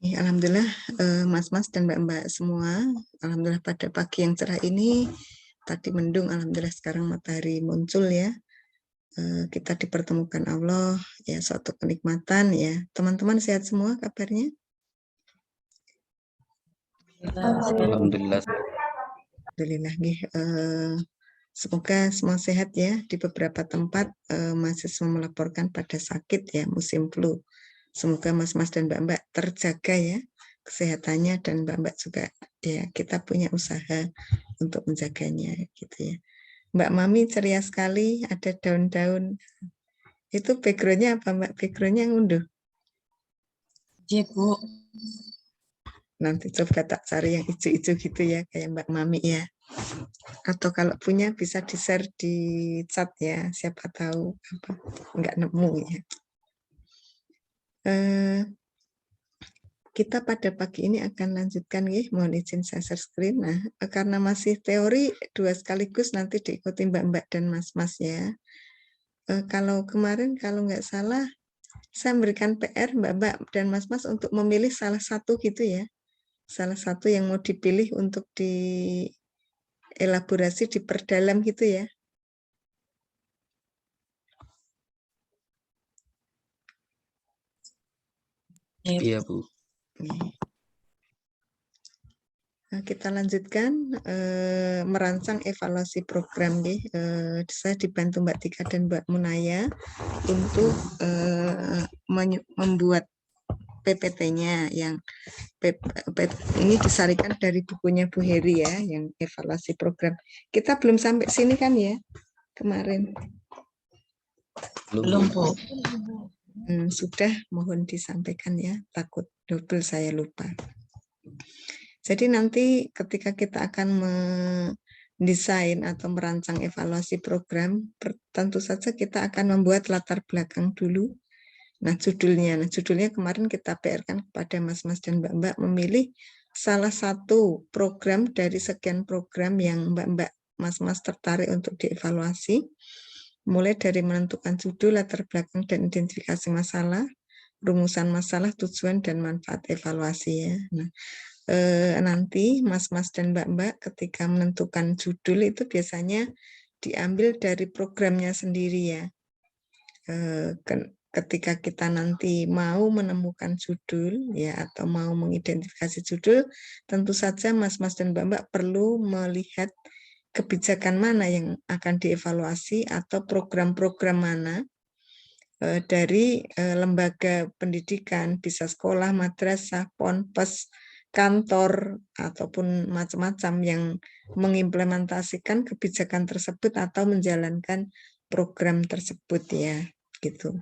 Alhamdulillah, Mas-mas dan Mbak-mbak semua, alhamdulillah pada pagi yang cerah ini, tadi mendung, alhamdulillah sekarang matahari muncul ya. Kita dipertemukan Allah, ya suatu kenikmatan ya. Teman-teman sehat semua kabarnya? Alhamdulillah. Alhamdulillah, semoga semua sehat ya. Di beberapa tempat mahasiswa melaporkan pada sakit ya, musim flu. Semoga mas-mas dan mbak-mbak terjaga ya kesehatannya, dan mbak-mbak juga ya kita punya usaha untuk menjaganya gitu ya. Mbak Mami ceria sekali, ada daun-daun. Itu backgroundnya apa Mbak? Backgroundnya ngunduh. Iya Bu. Nanti coba tak cari yang hijau-hijau gitu ya, kayak Mbak Mami ya. Atau kalau punya bisa di-share di chat ya, siapa tahu apa nggak nemu ya. Kita pada pagi ini akan lanjutkan ya, mohon izin saya share screen. Nah, karena masih teori dua sekaligus nanti diikuti mbak-mbak dan mas-mas ya. Kalau kemarin kalau nggak salah saya memberikan PR mbak-mbak dan mas-mas untuk memilih salah satu gitu ya. Salah satu yang mau dipilih untuk dielaborasi, diperdalam gitu ya. Iya Bu. Nah, kita lanjutkan merancang evaluasi program nih. Saya dibantu Mbak Tika dan Mbak Munaya untuk membuat PPT-nya yang ini disarikan dari bukunya Bu Heri ya, yang evaluasi program. Kita belum sampai sini kan ya kemarin? Belum Bu. Sudah, mohon disampaikan ya, takut double saya lupa. Jadi nanti ketika kita akan mendesain atau merancang evaluasi program, tentu saja kita akan membuat latar belakang dulu. Nah, judulnya kemarin kita PR-kan kepada mas-mas dan mbak-mbak memilih salah satu program dari sekian program yang mbak-mbak, mas-mas tertarik untuk dievaluasi, mulai dari menentukan judul, latar belakang, dan identifikasi masalah, rumusan masalah, tujuan, dan manfaat evaluasi ya. Nah, nanti mas-mas dan mbak-mbak ketika menentukan judul itu biasanya diambil dari programnya sendiri ya. Ketika kita nanti mau menemukan judul ya atau mau mengidentifikasi judul, tentu saja mas-mas dan mbak-mbak perlu melihat kebijakan mana yang akan dievaluasi atau program-program mana dari lembaga pendidikan, bisa sekolah, madrasah, ponpes, kantor, ataupun macam-macam yang mengimplementasikan kebijakan tersebut atau menjalankan program tersebut ya, gitu.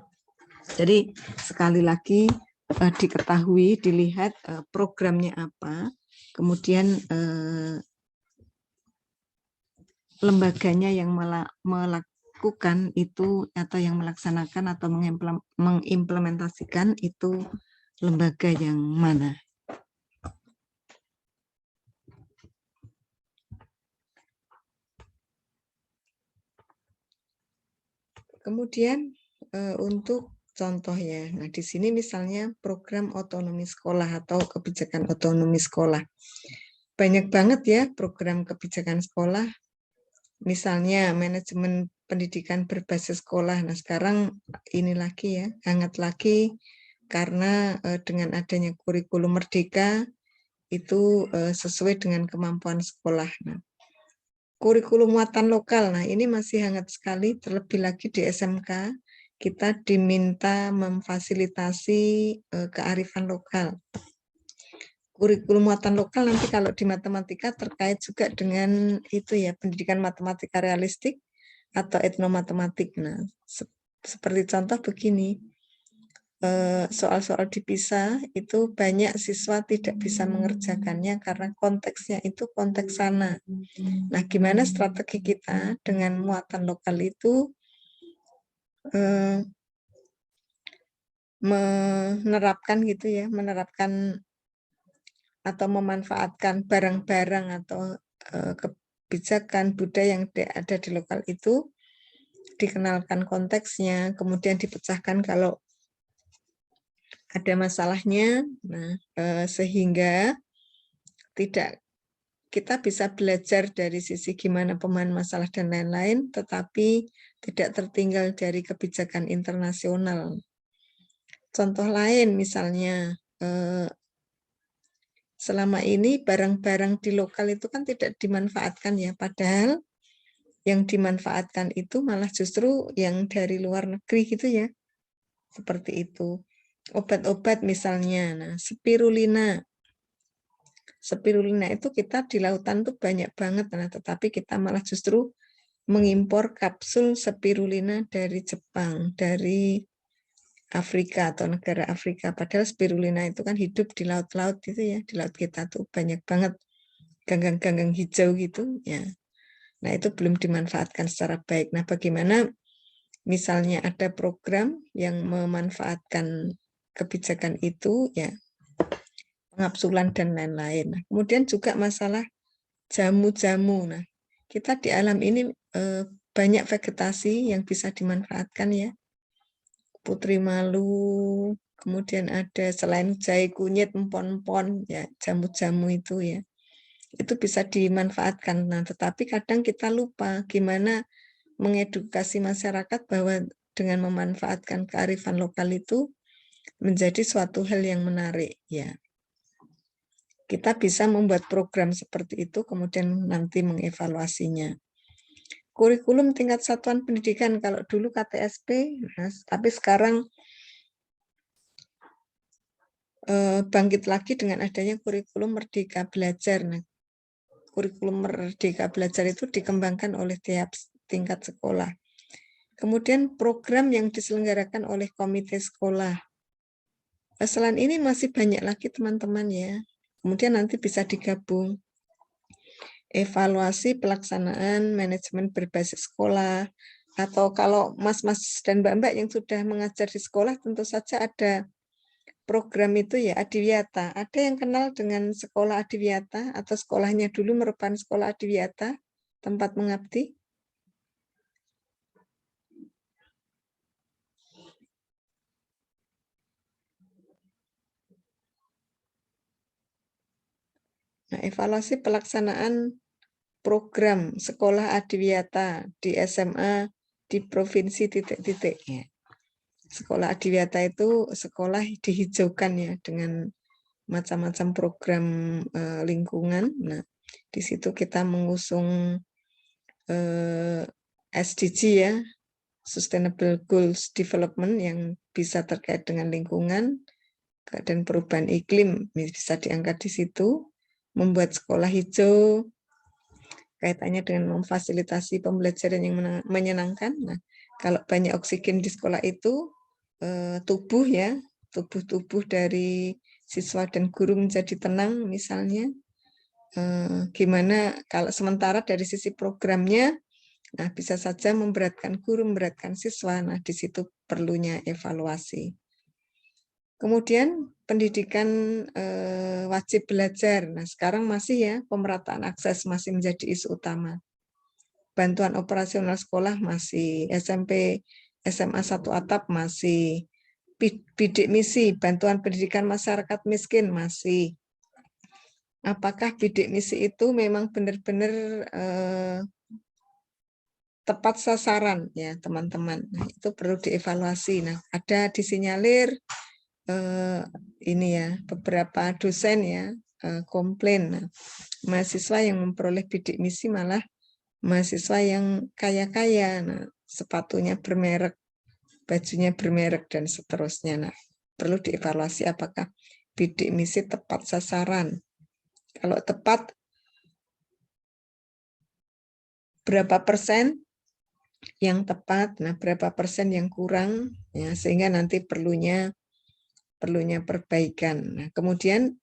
Jadi sekali lagi diketahui, dilihat programnya apa, kemudian lembaganya yang melakukan itu atau yang melaksanakan atau mengimplementasikan itu lembaga yang mana. Kemudian untuk contoh ya, nah di sini misalnya program otonomi sekolah atau kebijakan otonomi sekolah. Banyak banget ya program kebijakan sekolah, misalnya manajemen pendidikan berbasis sekolah. Nah sekarang ini lagi ya, hangat lagi karena dengan adanya kurikulum merdeka itu sesuai dengan kemampuan sekolah. Nah, kurikulum muatan lokal, nah ini masih hangat sekali, terlebih lagi di SMK, kita diminta memfasilitasi kearifan lokal. Kurikulum muatan lokal nanti kalau di matematika terkait juga dengan itu ya, pendidikan matematika realistik atau etnomatematik. Nah, seperti contoh begini, soal-soal dipisah itu banyak siswa tidak bisa mengerjakannya karena konteksnya itu konteks sana. Nah, gimana strategi kita dengan muatan lokal itu menerapkan gitu ya, menerapkan atau memanfaatkan barang-barang atau kebijakan budaya yang ada di lokal itu, dikenalkan konteksnya, kemudian dipecahkan kalau ada masalahnya. Nah, sehingga kita bisa belajar dari sisi gimana pemahaman masalah dan lain-lain, tetapi tidak tertinggal dari kebijakan internasional. Contoh lain misalnya, selama ini barang-barang di lokal itu kan tidak dimanfaatkan ya, padahal yang dimanfaatkan itu malah justru yang dari luar negeri gitu ya, seperti itu. Obat-obat misalnya, nah spirulina itu kita di lautan tuh banyak banget, nah tetapi kita malah justru mengimpor kapsul spirulina dari Jepang, dari Afrika atau negara Afrika, padahal spirulina itu kan hidup di laut-laut itu ya, di laut kita tuh banyak banget ganggang-ganggang hijau gitu ya. Nah, itu belum dimanfaatkan secara baik. Nah, bagaimana misalnya ada program yang memanfaatkan kebijakan itu ya, pengapsulan dan lain-lain. Nah, kemudian juga masalah jamu-jamu. Nah, kita di alam ini banyak vegetasi yang bisa dimanfaatkan ya. Putri malu, kemudian ada selain jahe kunyit, empon-empon, ya jamu-jamu itu ya. Itu bisa dimanfaatkan. Nah, tetapi kadang kita lupa gimana mengedukasi masyarakat bahwa dengan memanfaatkan kearifan lokal itu menjadi suatu hal yang menarik ya. Kita bisa membuat program seperti itu, kemudian nanti mengevaluasinya. Kurikulum tingkat satuan pendidikan, kalau dulu KTSP, tapi sekarang bangkit lagi dengan adanya kurikulum Merdeka Belajar. Nah, kurikulum Merdeka Belajar itu dikembangkan oleh tiap tingkat sekolah. Kemudian program yang diselenggarakan oleh komite sekolah. Selain ini masih banyak lagi teman-teman ya. Kemudian nanti bisa digabung. Evaluasi pelaksanaan manajemen berbasis sekolah. Atau kalau mas-mas dan mbak-mbak yang sudah mengajar di sekolah tentu saja ada program itu ya, Adiwiyata. Ada yang kenal dengan sekolah Adiwiyata atau sekolahnya dulu merupakan sekolah Adiwiyata, tempat mengabdi? Nah, evaluasi pelaksanaan program sekolah Adiwiyata di SMA di provinsi titik-titik ya. Sekolah Adiwiyata itu sekolah dihijaukan ya dengan macam-macam program lingkungan. Nah, di situ kita mengusung SDG ya, Sustainable Goals Development yang bisa terkait dengan lingkungan dan perubahan iklim bisa diangkat di situ, membuat sekolah hijau kaitannya dengan memfasilitasi pembelajaran yang menyenangkan. Nah, kalau banyak oksigen di sekolah itu tubuh dari siswa dan guru menjadi tenang misalnya. Gimana kalau sementara dari sisi programnya, nah bisa saja memberatkan guru, memberatkan siswa. Nah, di situ perlunya evaluasi. Kemudian pendidikan wajib belajar. Nah, sekarang masih ya pemerataan akses masih menjadi isu utama. Bantuan operasional sekolah masih, SMP, SMA 1 atap masih, bidik misi, bantuan pendidikan masyarakat miskin masih. Apakah bidik misi itu memang benar-benar tepat sasaran ya teman-teman. Nah, itu perlu dievaluasi. Nah, ada disinyalir ini ya beberapa dosen ya komplain. Nah, mahasiswa yang memperoleh bidik misi malah mahasiswa yang kaya-kaya. Nah, sepatunya bermerek, bajunya bermerek dan seterusnya. Nah, perlu dievaluasi apakah bidik misi tepat sasaran. Kalau tepat, berapa persen yang tepat, nah berapa persen yang kurang, ya sehingga nanti perlunya perbaikan. Nah, kemudian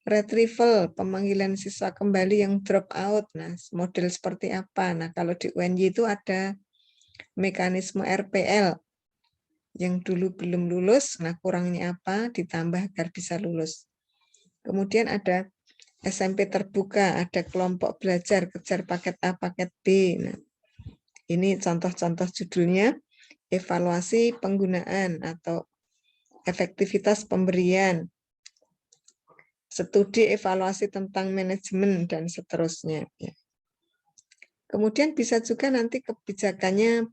retrieval, pemanggilan siswa kembali yang drop out. Nah, model seperti apa? Nah, kalau di UNY itu ada mekanisme RPL yang dulu belum lulus, nah kurangnya apa, ditambah agar bisa lulus. Kemudian ada SMP terbuka, ada kelompok belajar, kejar paket A, paket B. Nah, ini contoh-contoh judulnya, evaluasi penggunaan atau efektivitas pemberian, studi evaluasi tentang manajemen, dan seterusnya. Ya. Kemudian bisa juga nanti kebijakannya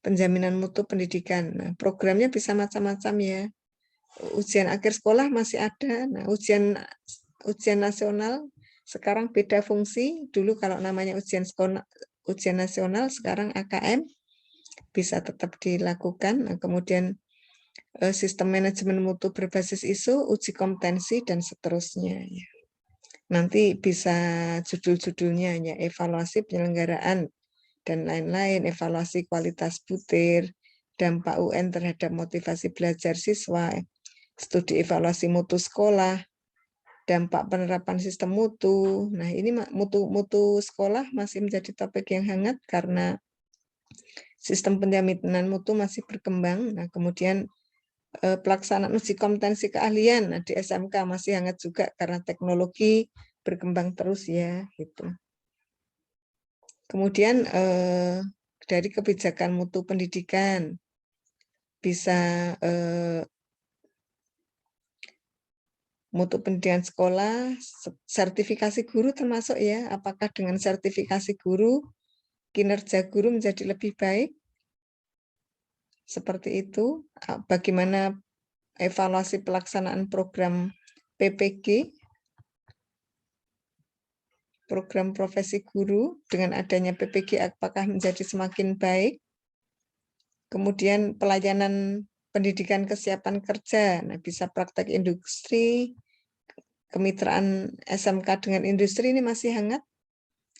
penjaminan mutu pendidikan. Nah, programnya bisa macam-macam ya. Ujian akhir sekolah masih ada. Nah, ujian nasional sekarang beda fungsi. Dulu kalau namanya ujian nasional, sekarang AKM bisa tetap dilakukan. Nah, kemudian sistem manajemen mutu berbasis ISO, uji kompetensi, dan seterusnya. Ya. Nanti bisa judul-judulnya ya, evaluasi penyelenggaraan dan lain-lain, evaluasi kualitas butir, dampak UN terhadap motivasi belajar siswa, studi evaluasi mutu sekolah, dampak penerapan sistem mutu. Nah, ini mutu sekolah masih menjadi topik yang hangat karena sistem penjaminan mutu masih berkembang. Nah, kemudian pelaksanaan uji kompetensi keahlian di SMK masih hangat juga karena teknologi berkembang terus ya gitu. Kemudian dari kebijakan mutu pendidikan bisa mutu pendidikan sekolah, sertifikasi guru termasuk ya, apakah dengan sertifikasi guru kinerja guru menjadi lebih baik? Seperti itu. Bagaimana evaluasi pelaksanaan program PPG, program profesi guru, dengan adanya PPG apakah menjadi semakin baik? Kemudian pelayanan pendidikan kesiapan kerja, nah bisa praktek industri, kemitraan SMK dengan industri ini masih hangat,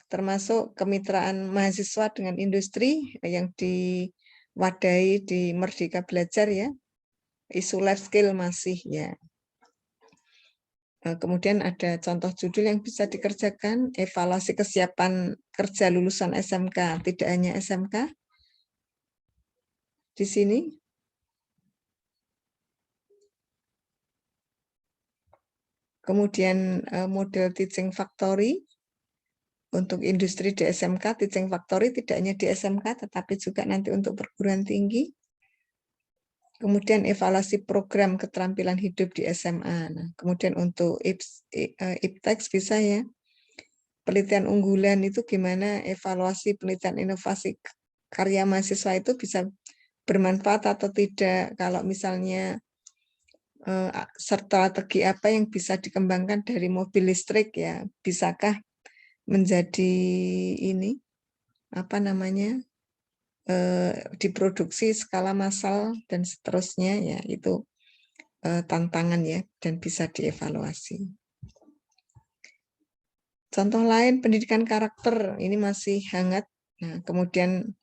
termasuk kemitraan mahasiswa dengan industri yang diwadahi di Merdeka Belajar ya, isu life skill masih ya. Kemudian ada contoh judul yang bisa dikerjakan, evaluasi kesiapan kerja lulusan SMK, tidak hanya SMK. Di sini. Kemudian model teaching factory untuk industri di SMK, teaching factory tidak hanya di SMK, tetapi juga nanti untuk perguruan tinggi. Kemudian evaluasi program keterampilan hidup di SMA. Nah, kemudian untuk IPTEX bisa ya. Penelitian unggulan itu gimana evaluasi penelitian inovasi karya mahasiswa itu bisa bermanfaat atau tidak. Kalau misalnya strategi apa yang bisa dikembangkan dari mobil listrik ya, bisakah menjadi ini apa namanya diproduksi skala massal dan seterusnya ya, itu tantangan ya dan bisa dievaluasi. Contoh lain pendidikan karakter ini masih hangat. Nah, kemudian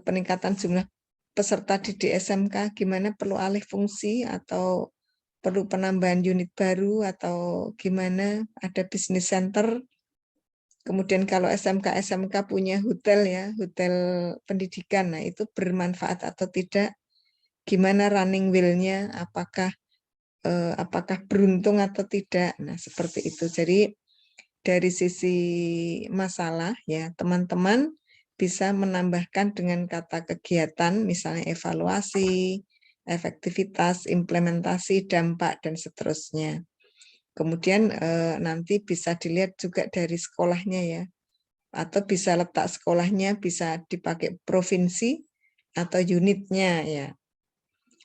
peningkatan jumlah peserta didik SMK gimana, perlu alih fungsi atau perlu penambahan unit baru atau gimana, ada business center. Kemudian kalau SMK punya hotel ya, hotel pendidikan, nah itu bermanfaat atau tidak, gimana running wheel-nya, apakah beruntung atau tidak. Nah, seperti itu. Jadi dari sisi masalah ya, teman-teman bisa menambahkan dengan kata kegiatan, misalnya evaluasi, efektivitas, implementasi, dampak, dan seterusnya. Kemudian nanti bisa dilihat juga dari sekolahnya ya, atau bisa letak sekolahnya bisa dipakai provinsi atau unitnya ya,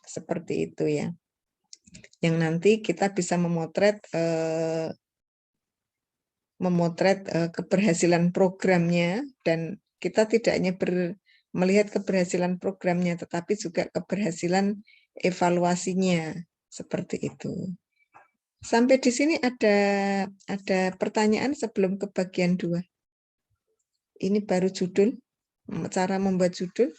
seperti itu ya. Yang nanti kita bisa memotret keberhasilan programnya, dan kita tidak hanya melihat keberhasilan programnya, tetapi juga keberhasilan evaluasinya, seperti itu. Sampai di sini ada pertanyaan sebelum ke bagian 2. Ini baru judul, cara membuat judul.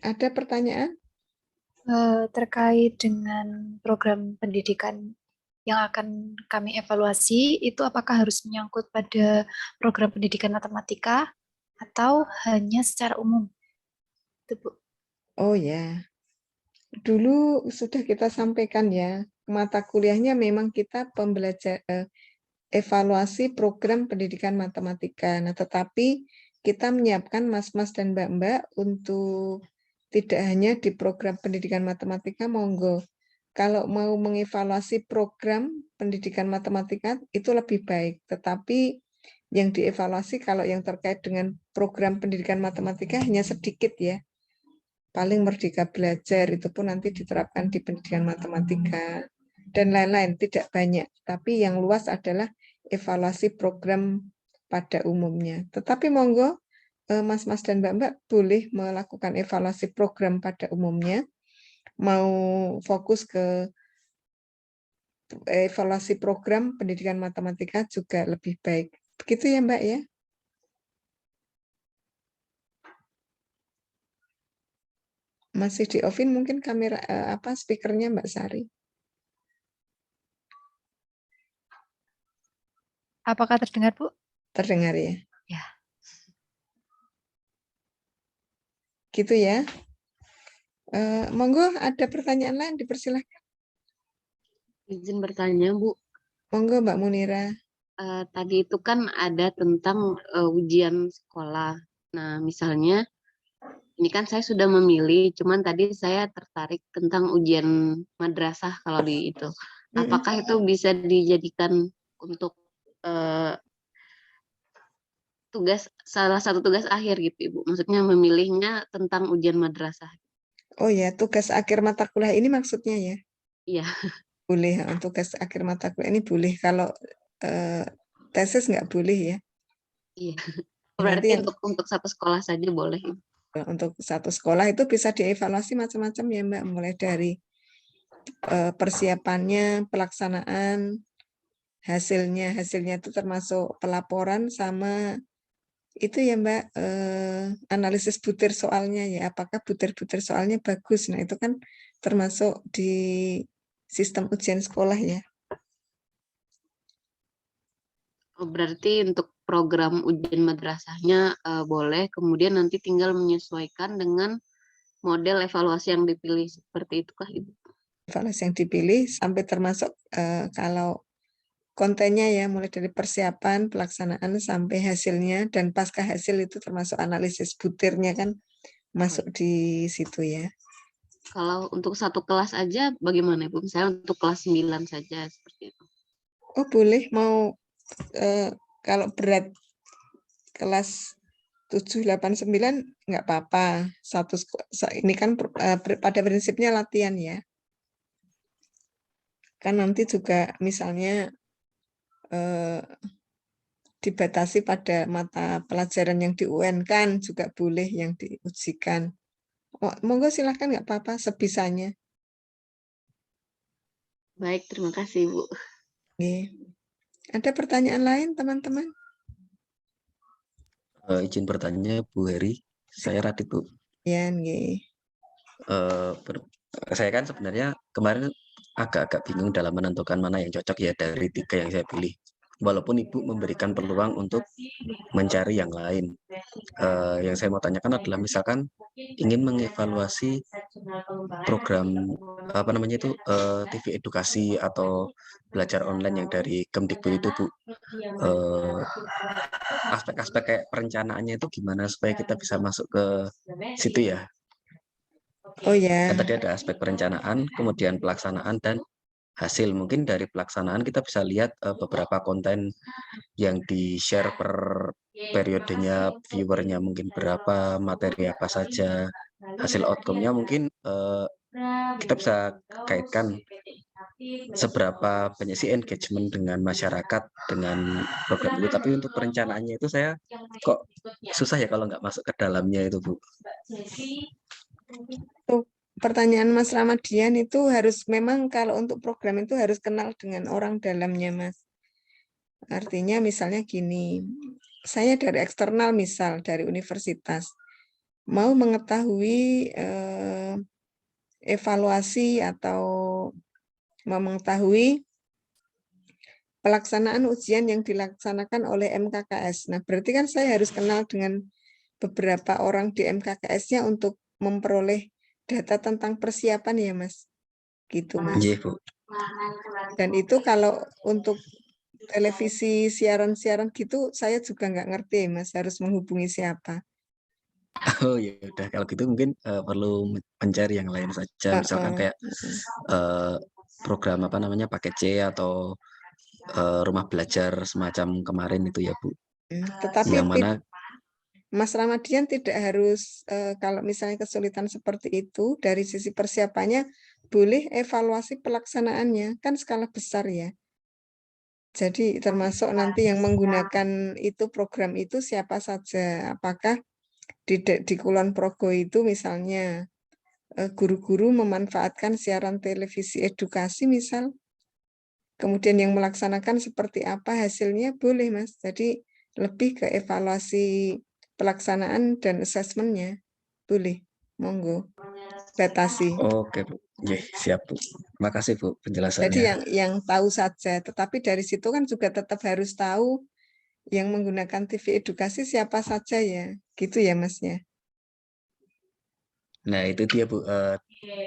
Ada pertanyaan? Terkait dengan program pendidikan yang akan kami evaluasi, itu apakah harus menyangkut pada program pendidikan matematika atau hanya secara umum? Itu, Bu. Oh ya, dulu sudah kita sampaikan ya, mata kuliahnya memang kita evaluasi program pendidikan matematika. Nah, tetapi kita menyiapkan mas-mas dan mbak-mbak untuk tidak hanya di program pendidikan matematika, monggo. Kalau mau mengevaluasi program pendidikan matematika itu lebih baik. Tetapi yang dievaluasi kalau yang terkait dengan program pendidikan matematika hanya sedikit ya. Paling Merdeka Belajar itu pun nanti diterapkan di pendidikan matematika dan lain-lain, tidak banyak. Tapi yang luas adalah evaluasi program pada umumnya. Tetapi monggo mas-mas dan mbak-mbak boleh melakukan evaluasi program pada umumnya. Mau fokus ke evaluasi program pendidikan matematika juga lebih baik. Begitu ya Mbak ya? Masih di off-in mungkin kamera speakernya Mbak Sari. Apakah terdengar, Bu? Terdengar ya? Ya. Gitu ya. Monggo ada pertanyaan lain dipersilahkan. Izin bertanya, Bu. Monggo Mbak Munira. Tadi itu kan ada tentang ujian sekolah. Nah, misalnya ini kan saya sudah memilih, cuman tadi saya tertarik tentang ujian madrasah kalau di itu. Apakah itu bisa dijadikan untuk salah satu tugas akhir gitu, Ibu? Maksudnya memilihnya tentang ujian madrasah. Oh ya, tugas akhir mata kuliah ini maksudnya ya? Iya. Boleh, tugas akhir mata kuliah ini boleh. Kalau tesis nggak boleh ya? Iya. Nanti Berarti untuk satu sekolah saja boleh. untuk satu sekolah itu bisa dievaluasi macam-macam ya Mbak, mulai dari persiapannya, pelaksanaan, hasilnya itu termasuk pelaporan sama itu ya Mbak, analisis butir soalnya ya, apakah butir-butir soalnya bagus. Nah itu kan termasuk di sistem ujian sekolah ya. Berarti untuk program ujian madrasahnya boleh, kemudian nanti tinggal menyesuaikan dengan model evaluasi yang dipilih, seperti itu kah Ibu? Evaluasi yang dipilih sampai termasuk kalau kontennya ya, mulai dari persiapan, pelaksanaan sampai hasilnya, dan pasca hasil itu termasuk analisis butirnya kan masuk di situ ya. Kalau untuk satu kelas aja bagaimana Ibu? Misalnya untuk kelas 9 saja seperti itu. Oh boleh, mau kalau berat kelas 7, 8, 9 nggak apa-apa. Ini kan pada prinsipnya latihan ya. Kan nanti juga misalnya dibatasi pada mata pelajaran yang di UN kan juga boleh yang diujikan. Oh, monggo silahkan nggak apa-apa sebisanya. Baik, terima kasih Bu. Oke. Ada pertanyaan lain teman-teman? Izin bertanya Bu Heri, saya Radit Bu. Ya, nggih. Saya kan sebenarnya kemarin agak-agak bingung dalam menentukan mana yang cocok ya dari 3 yang saya pilih. Walaupun Ibu memberikan peluang untuk mencari yang lain. Yang saya mau tanyakan adalah misalkan ingin mengevaluasi program TV edukasi atau belajar online yang dari Kemdikbud itu Bu. Aspek-aspek kayak perencanaannya itu gimana supaya kita bisa masuk ke situ ya? Oh ya. Kan tadi ada aspek perencanaan, kemudian pelaksanaan dan hasil. Mungkin dari pelaksanaan kita bisa lihat beberapa konten yang di-share per periodenya, viewernya mungkin berapa, materi apa saja, hasil outcome-nya mungkin kita bisa kaitkan seberapa banyak sih engagement dengan masyarakat dengan program itu. Tapi untuk perencanaannya itu saya kok susah ya kalau nggak masuk ke dalamnya itu Bu. Pertanyaan Mas Ramadian itu harus memang kalau untuk program itu harus kenal dengan orang dalamnya Mas. Artinya misalnya gini, saya dari eksternal misal dari universitas mau mengetahui evaluasi atau mau mengetahui pelaksanaan ujian yang dilaksanakan oleh MKKS. Nah, berarti kan saya harus kenal dengan beberapa orang di MKKS-nya untuk memperoleh data tentang persiapan ya, Mas. Gitu, Mas. Iya, Bu. Dan itu kalau untuk televisi siaran-siaran gitu, saya juga nggak ngerti, Mas, harus menghubungi siapa. Oh ya udah kalau gitu mungkin perlu mencari yang lain saja, misalkan kayak program apa namanya paket C atau rumah belajar semacam kemarin itu ya Bu, Tetapi yang mana Mas Ramadian tidak harus kalau misalnya kesulitan seperti itu dari sisi persiapannya boleh evaluasi pelaksanaannya, kan skala besar ya. Jadi termasuk nanti yang menggunakan itu program itu siapa saja, apakah di Kulon Progo itu misalnya guru-guru memanfaatkan siaran televisi edukasi misal, kemudian yang melaksanakan seperti apa hasilnya boleh Mas. Jadi lebih ke evaluasi pelaksanaan dan asesmennya boleh, monggo batasi. oke Bu, siap Bu, makasih Bu Jadi penjelasannya. yang tahu saja, tetapi dari situ kan juga tetap harus tahu yang menggunakan TV edukasi siapa saja ya, gitu ya Mas ya. Nah itu dia Bu,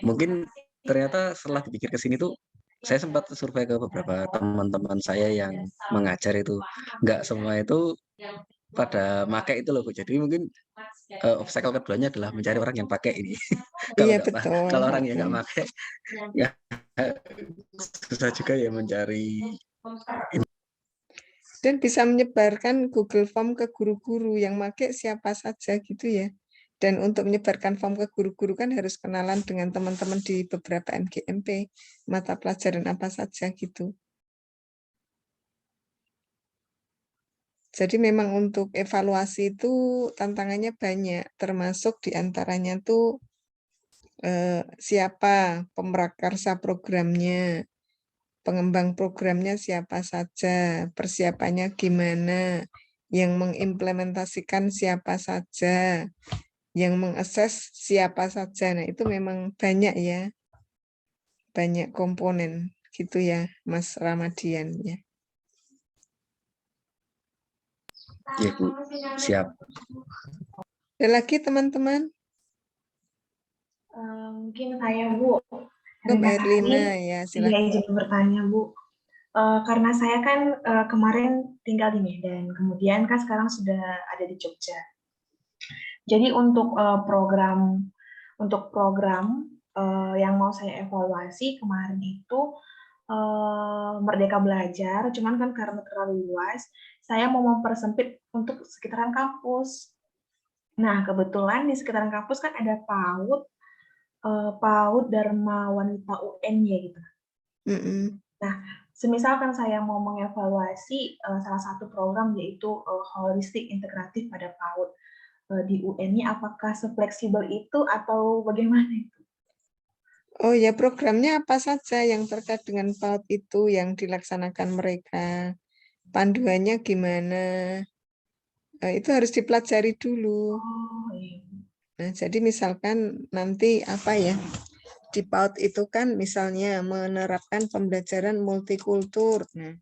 mungkin ternyata setelah dipikir ke sini tuh saya sempat survei ke beberapa teman-teman saya yang mengajar itu, nggak semua itu pada pakai itu loh Bu. Jadi mungkin obstacle keduanya adalah mencari orang yang pakai ini. Iya Kalau betul. orang yang nggak pakai, ya susah juga ya mencari. Dan bisa menyebarkan Google Form ke guru-guru yang pakai siapa saja gitu ya. Dan untuk menyebarkan form ke guru-guru kan harus kenalan dengan teman-teman di beberapa MGMP, mata pelajaran apa saja gitu. Jadi memang untuk evaluasi itu tantangannya banyak, termasuk diantaranya tuh siapa pemrakarsa programnya, pengembang programnya siapa saja, persiapannya gimana, yang mengimplementasikan siapa saja, yang mengakses siapa saja. Nah, itu memang banyak ya, banyak komponen gitu ya, Mas Ramadian ya. Ya Bu, siap. Ada lagi teman-teman? Mungkin saya Bu, Mbak Herlina ya, Iya silakan. izin bertanya Bu. Karena saya kan kemarin tinggal di Medan, kemudian kan sekarang sudah ada di Jogja. Jadi untuk program yang mau saya evaluasi kemarin itu Merdeka Belajar, cuman kan karena terlalu luas, saya mau mempersempit untuk sekitaran kampus. Nah, kebetulan di sekitaran kampus kan ada PAUD Dharma Wanita UN ya gitu. Nah, semisalkan saya mau mengevaluasi salah satu program yaitu holistik integratif pada PAUD di UN-nya, apakah sefleksibel itu atau bagaimana itu? Oh ya, programnya apa saja yang terkait dengan PAUD itu yang dilaksanakan mereka? Panduannya gimana? Itu harus dipelajari dulu. Oh, iya. Nah, jadi misalkan nanti apa ya, di PAUD itu kan misalnya menerapkan pembelajaran multikultur. Nah,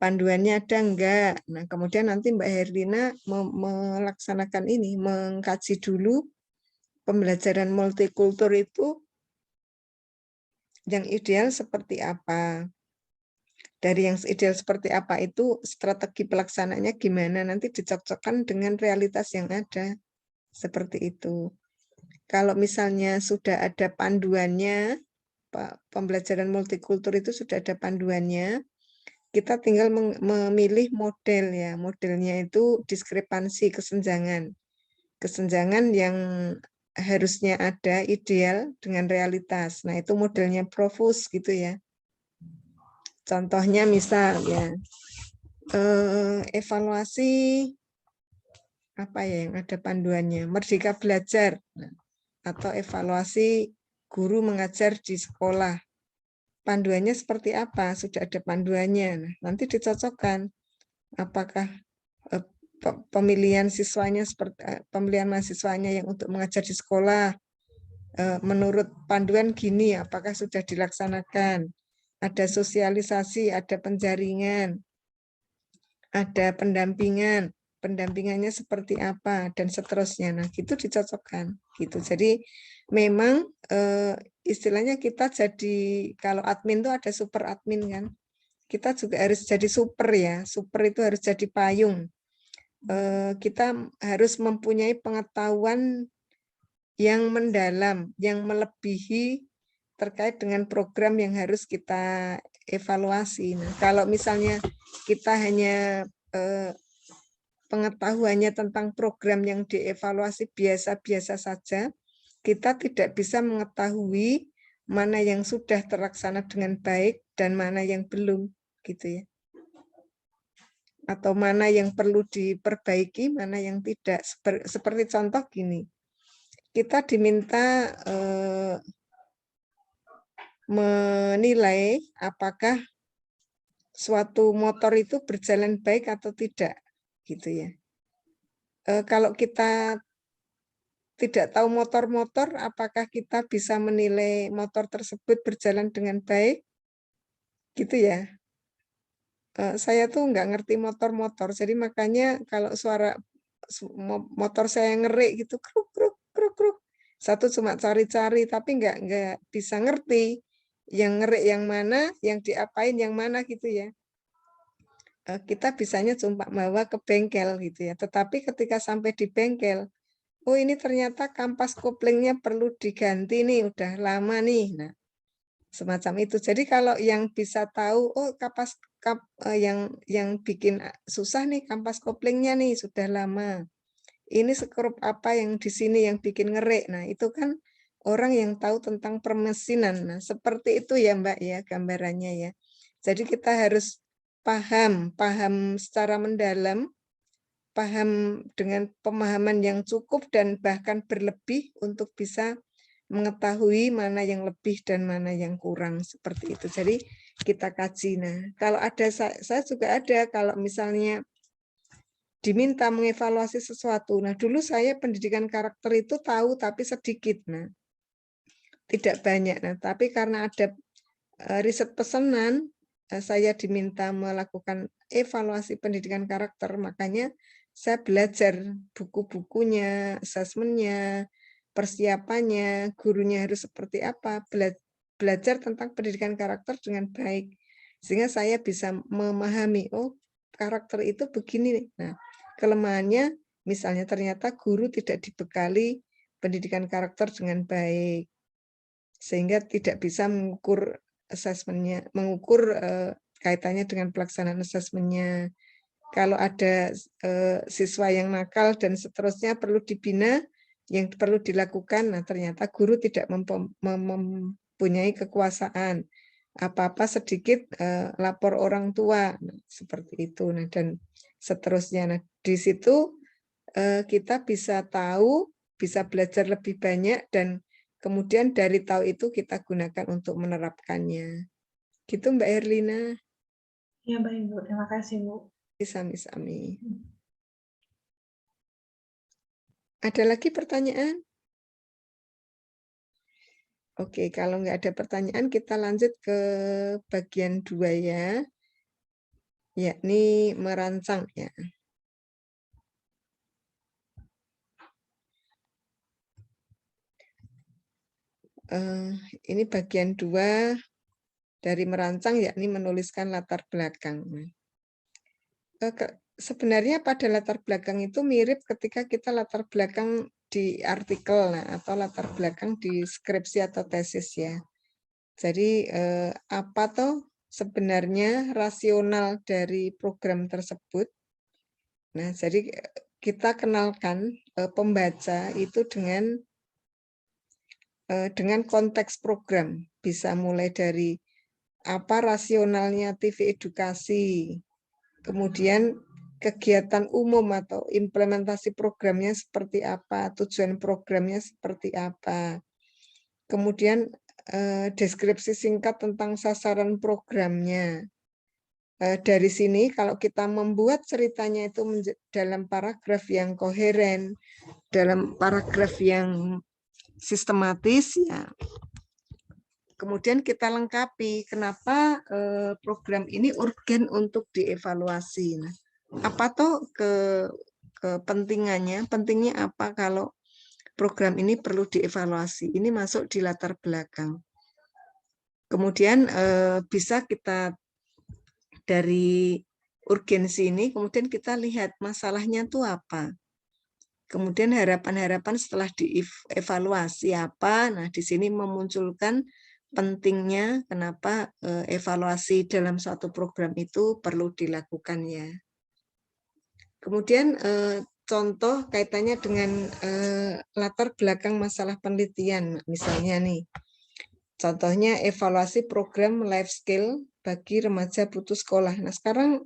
panduannya ada enggak? Nah, kemudian nanti Mbak Herlina melaksanakan ini, mengkaji dulu pembelajaran multikultur itu yang ideal seperti apa. Dari yang ideal seperti apa itu strategi pelaksananya gimana, nanti dicocokkan dengan realitas yang ada. Seperti itu. Kalau misalnya sudah ada panduannya, pembelajaran multikultur itu sudah ada panduannya, kita tinggal memilih model ya. Modelnya itu diskrepansi, kesenjangan. Kesenjangan yang harusnya ada ideal dengan realitas. Nah, itu modelnya Profus gitu ya. Contohnya misal ya, evaluasi apa ya yang ada panduannya, Merdeka Belajar atau evaluasi guru mengajar di sekolah. Panduannya seperti apa? Sudah ada panduannya. Nah, nanti dicocokkan apakah pemilihan siswanya seperti pemilihan mahasiswanya yang untuk mengajar di sekolah menurut panduan gini, apakah sudah dilaksanakan? Ada sosialisasi, ada penjaringan, ada pendampingan. pendampingannya seperti apa dan seterusnya. Nah, gitu dicocokkan gitu. Jadi memang istilahnya kita jadi, kalau admin tuh ada super admin kan. Kita juga harus jadi super ya. Super itu harus jadi payung. Kita harus mempunyai pengetahuan yang mendalam, yang melebihi terkait dengan program yang harus kita evaluasi. Nah, kalau misalnya kita hanya pengetahuannya tentang program yang dievaluasi biasa-biasa saja, kita tidak bisa mengetahui mana yang sudah terlaksana dengan baik dan mana yang belum, gitu ya. Atau mana yang perlu diperbaiki, mana yang tidak. Seperti contoh gini, kita diminta menilai apakah suatu motor itu berjalan baik atau tidak, gitu ya. Kalau kita tidak tahu motor-motor, apakah kita bisa menilai motor tersebut berjalan dengan baik? Gitu ya. Saya tuh nggak ngerti motor-motor, jadi makanya kalau suara motor saya ngerik gitu, kruk kruk kruk kruk. Satu cuma cari-cari, tapi nggak bisa ngerti yang ngerik yang mana, yang diapain yang mana gitu ya. Kita bisanya cuma bawa ke bengkel gitu ya. Tetapi ketika sampai di bengkel, oh ini ternyata kampas koplingnya perlu diganti nih, udah lama nih. Nah, semacam itu. Jadi kalau yang bisa tahu, oh yang bikin susah nih kampas koplingnya nih sudah lama. Ini skrup apa yang di sini yang bikin ngerik. Nah, itu kan orang yang tahu tentang permesinan. Nah, seperti itu ya Mbak ya gambarannya ya. Jadi kita harus paham secara mendalam, paham dengan pemahaman yang cukup dan bahkan berlebih untuk bisa mengetahui mana yang lebih dan mana yang kurang, seperti itu. Jadi kita kaji. Nah, kalau ada saya juga ada kalau misalnya diminta mengevaluasi sesuatu. Nah, dulu saya pendidikan karakter itu tahu tapi sedikit. Nah, tidak banyak. Nah, tapi karena ada riset pesanan, saya diminta melakukan evaluasi pendidikan karakter, makanya saya belajar buku-bukunya, asesmennya, persiapannya, gurunya harus seperti apa, belajar tentang pendidikan karakter dengan baik. Sehingga saya bisa memahami, oh karakter itu begini. Nah, kelemahannya misalnya ternyata guru tidak dibekali pendidikan karakter dengan baik, sehingga tidak bisa mengukur asesmennya, mengukur kaitannya dengan pelaksanaan asesmennya. Kalau ada siswa yang nakal dan seterusnya perlu dibina, yang perlu dilakukan, nah ternyata guru tidak mempunyai kekuasaan. Apa-apa sedikit lapor orang tua, nah, seperti itu. Nah, dan seterusnya. Nah, di situ kita bisa tahu, bisa belajar lebih banyak, dan kemudian dari tahu itu kita gunakan untuk menerapkannya. Gitu Mbak Herlina. Ya baik Bu, terima kasih Bu. Sami-sami. Ada lagi pertanyaan? Oke, kalau nggak ada pertanyaan kita lanjut ke bagian 2 ya, yakni merancang ya. Ini bagian 2 dari merancang, yakni menuliskan latar belakang. Sebenarnya pada latar belakang itu mirip ketika kita latar belakang di artikel, nah, atau latar belakang di skripsi atau tesis ya. Jadi apa toh sebenarnya rasional dari program tersebut. Nah, jadi kita kenalkan pembaca itu dengan konteks program. Bisa mulai dari apa rasionalnya TV edukasi, kemudian kegiatan umum atau implementasi programnya seperti apa, tujuan programnya seperti apa. Kemudian deskripsi singkat tentang sasaran programnya. Dari sini kalau kita membuat ceritanya itu dalam paragraf yang koheren, dalam paragraf yang sistematis, ya. Kemudian kita lengkapi kenapa program ini urgen untuk dievaluasi. Nah, apa toh kepentingannya, pentingnya apa kalau program ini perlu dievaluasi. Ini masuk di latar belakang. Kemudian bisa kita dari urgensi ini, kemudian kita lihat masalahnya itu apa. Kemudian harapan-harapan setelah dievaluasi apa. Nah, di sini memunculkan pentingnya kenapa evaluasi dalam suatu program itu perlu dilakukan ya. Kemudian contoh kaitannya dengan latar belakang masalah penelitian, misalnya nih. Contohnya evaluasi program life skill bagi remaja putus sekolah. Nah, sekarang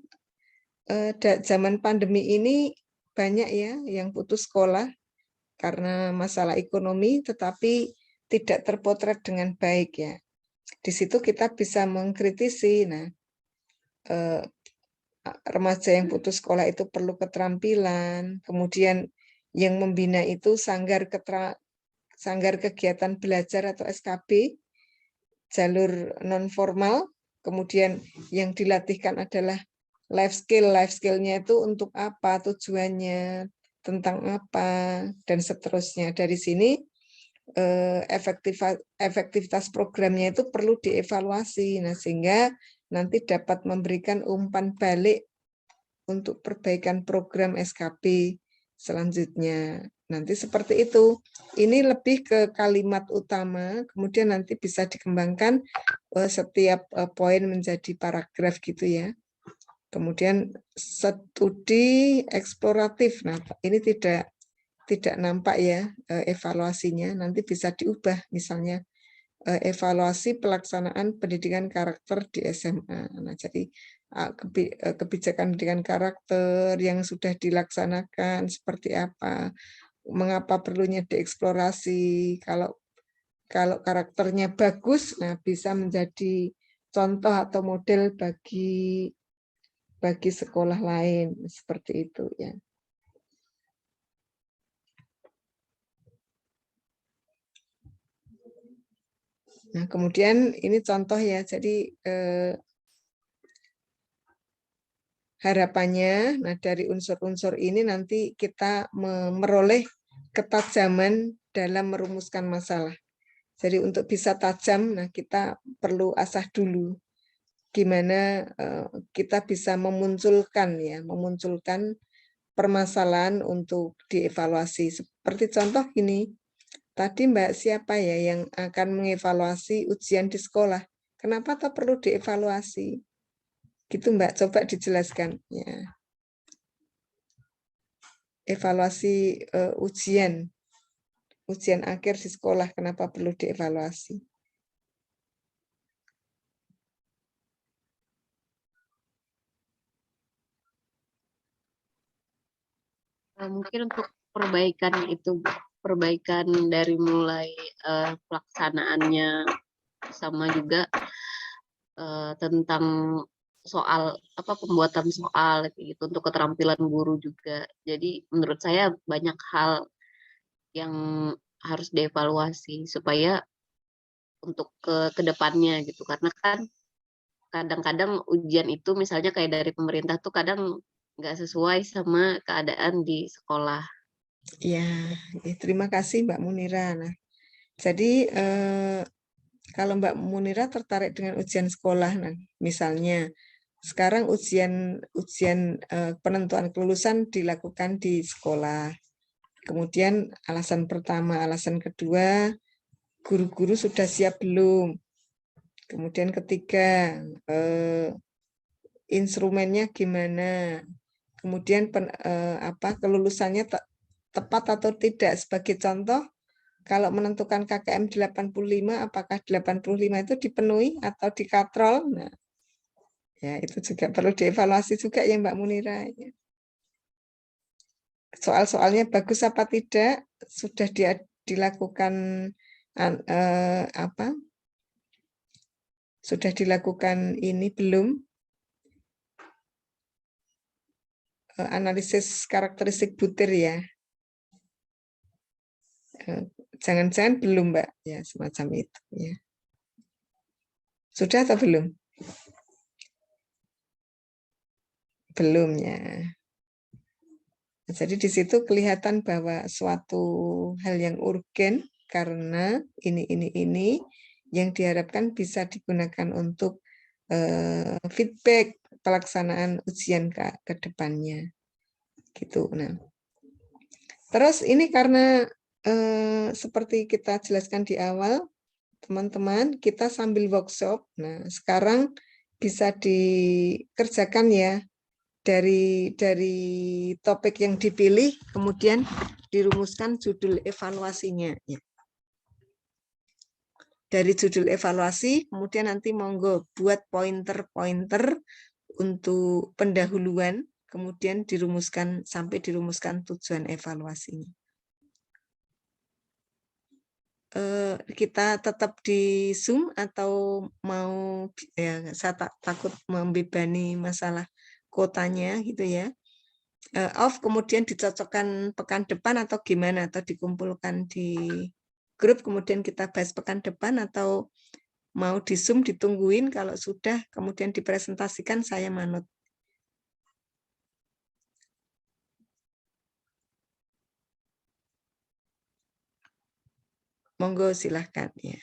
zaman pandemi ini banyak ya yang putus sekolah karena masalah ekonomi, tetapi tidak terpotret dengan baik ya. Di situ kita bisa mengkritisi. Nah, remaja yang putus sekolah itu perlu keterampilan, kemudian yang membina itu sanggar kegiatan belajar atau SKB, jalur non formal, kemudian yang dilatihkan adalah life skill-nya itu untuk apa, tujuannya, tentang apa, dan seterusnya. Dari sini efektivitas programnya itu perlu dievaluasi, nah sehingga nanti dapat memberikan umpan balik untuk perbaikan program SKB selanjutnya. Nanti seperti itu. Ini lebih ke kalimat utama, kemudian nanti bisa dikembangkan setiap poin menjadi paragraf gitu ya. Kemudian studi eksploratif. Nah, ini tidak nampak ya evaluasinya, nanti bisa diubah misalnya evaluasi pelaksanaan pendidikan karakter di SMA. Nah, jadi kebijakan pendidikan karakter yang sudah dilaksanakan seperti apa, mengapa perlunya dieksplorasi, kalau karakternya bagus, nah bisa menjadi contoh atau model bagi sekolah lain, seperti itu ya. Nah, kemudian ini contoh ya, jadi harapannya, nah dari unsur-unsur ini nanti kita meroleh ketajaman dalam merumuskan masalah. Jadi untuk bisa tajam, nah kita perlu asah dulu gimana kita bisa memunculkan permasalahan untuk dievaluasi. Seperti contoh ini, tadi Mbak siapa ya yang akan mengevaluasi ujian di sekolah? Kenapa tak perlu dievaluasi? Gitu Mbak, coba dijelaskan ya. Evaluasi ujian akhir di sekolah, kenapa perlu dievaluasi? Mungkin untuk perbaikan itu, perbaikan dari mulai pelaksanaannya, sama juga tentang soal pembuatan soal gitu untuk keterampilan guru juga. Jadi menurut saya banyak hal yang harus dievaluasi supaya untuk ke depannya gitu, karena kan kadang-kadang ujian itu misalnya kayak dari pemerintah tuh kadang nggak sesuai sama keadaan di sekolah. Ya, terima kasih Mbak Munira. Nah, jadi kalau Mbak Munira tertarik dengan ujian sekolah, nah misalnya sekarang ujian penentuan kelulusan dilakukan di sekolah. Kemudian alasan pertama, alasan kedua, guru-guru sudah siap belum? Kemudian ketiga, instrumennya gimana? Kemudian kelulusannya tepat atau tidak? Sebagai contoh, kalau menentukan KKM 85, apakah 85 itu dipenuhi atau dikatrol? Nah, ya itu juga perlu dievaluasi juga ya Mbak Munira. Soal-soalnya bagus apa tidak? Sudah dilakukan sudah dilakukan ini belum? Analisis karakteristik butir ya. Jangan-jangan belum Mbak, ya semacam itu ya. Sudah atau belum? Belum ya. Nah, jadi di situ kelihatan bahwa suatu hal yang urgen karena ini yang diharapkan bisa digunakan untuk feedback pelaksanaan ujian ke depannya. Gitu. Nah, terus ini karena seperti kita jelaskan di awal, teman-teman, kita sambil workshop. Nah, sekarang bisa dikerjakan ya dari topik yang dipilih, kemudian dirumuskan judul evaluasinya. Ya. Dari judul evaluasi, kemudian nanti monggo buat pointer-pointer untuk pendahuluan, kemudian dirumuskan sampai dirumuskan tujuan evaluasinya. Kita tetap di Zoom atau mau, ya saya takut membebani masalah kotanya gitu ya. Off kemudian dicocokkan pekan depan atau gimana, atau dikumpulkan di grup kemudian kita bahas pekan depan, atau mau di Zoom ditungguin kalau sudah kemudian dipresentasikan saya manut. Monggo silahkan ya.